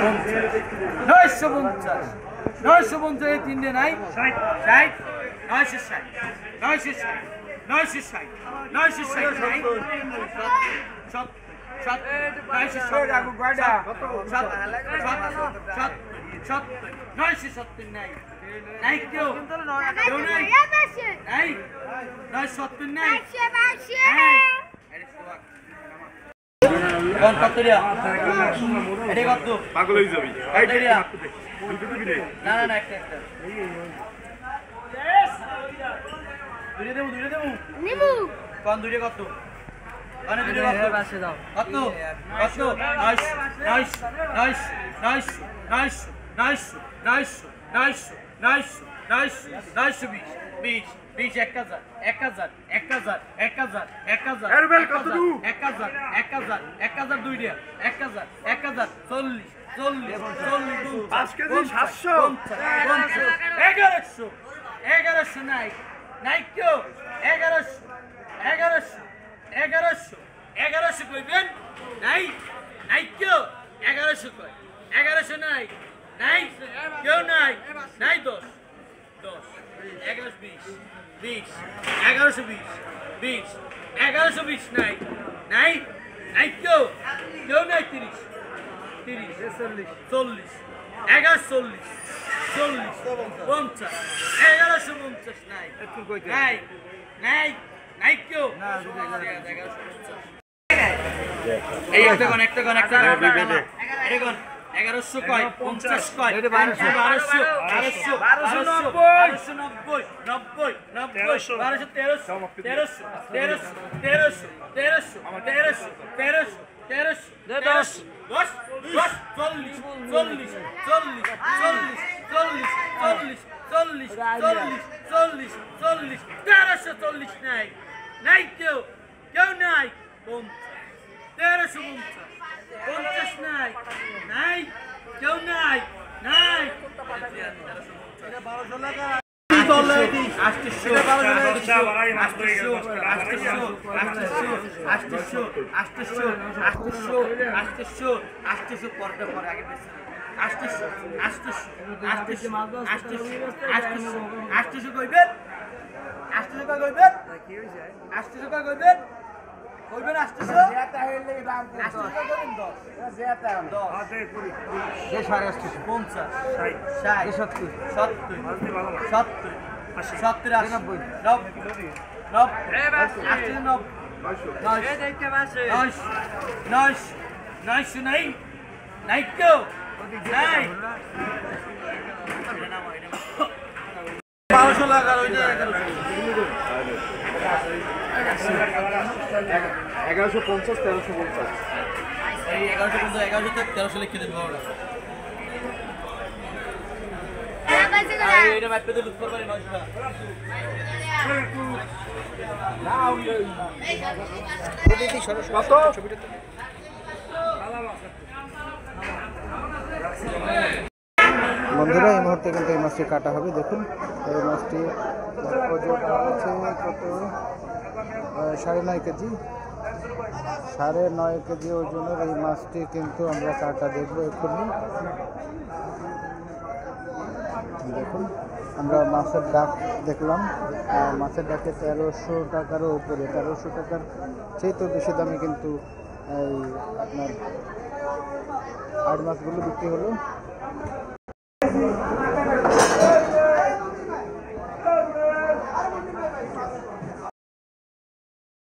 950 950 তিনটে নাই 60 960 960 960 960 নাই 970 নাই নাই কেউ নাই 970 নাই কোন কত দিয়া এডি কত পাগল হই যাবি এই দিয়া দুটো দিবি না না না একটা দুইটা দেবো নিমু কোন দুইটা কত কোন দুইটা কত পাশে দাও কত কত nice nice nice nice nice nice nice nice nice nice 20 1000 দুই দিয়া 1000 40 5 কেজি 700 1100 নাই নাই কেউ 1100 কইবেন নাই নাই কেউ 1100 কই 1100 নাই নাই কেউ নাই নাই 10 1120 নাই নাই নাই কেউ নাই 30 40 1140 50 1150 নাই নাই নাই নাই কেউ এই একটা কোন 1100 কয় 50 কয় 1200 নাই নাই কেউ নাই 1350 নাই নাই কেউ নাই নাই এটা 1200 টাকা কইবেন 800 জেতা হইলে দাম 800 করেন 10 জেতা 10 50 60 70 নাই নাই কেউ নাই 1200 লাগা রইছে 1150 1350 এই 1150 থেকে 1300 লিখে দেব আমরা এটা ম্যাপে তো লুক করবারে 900 টাকা নাও এই সরস কত ছবিটা বন্ধুরা এই মুহূর্তে কিন্তু এই মাছটি কাটা হবে। দেখুন এই মাছটি ওজন আছে কত 9.5 কেজি 9.5 কেজি ওজনের এই মাছটি কিন্তু আমরা কাটা দেখবো এক্ষুনি। দেখুন আমরা মাছের ডাক দেখলাম, মাছের ডাকে 1300 টাকারও উপরে, 1300 টাকার চেয়ে তো বেশি দামে কিন্তু এই আপনার আড় মাছগুলো বিক্রি হলো।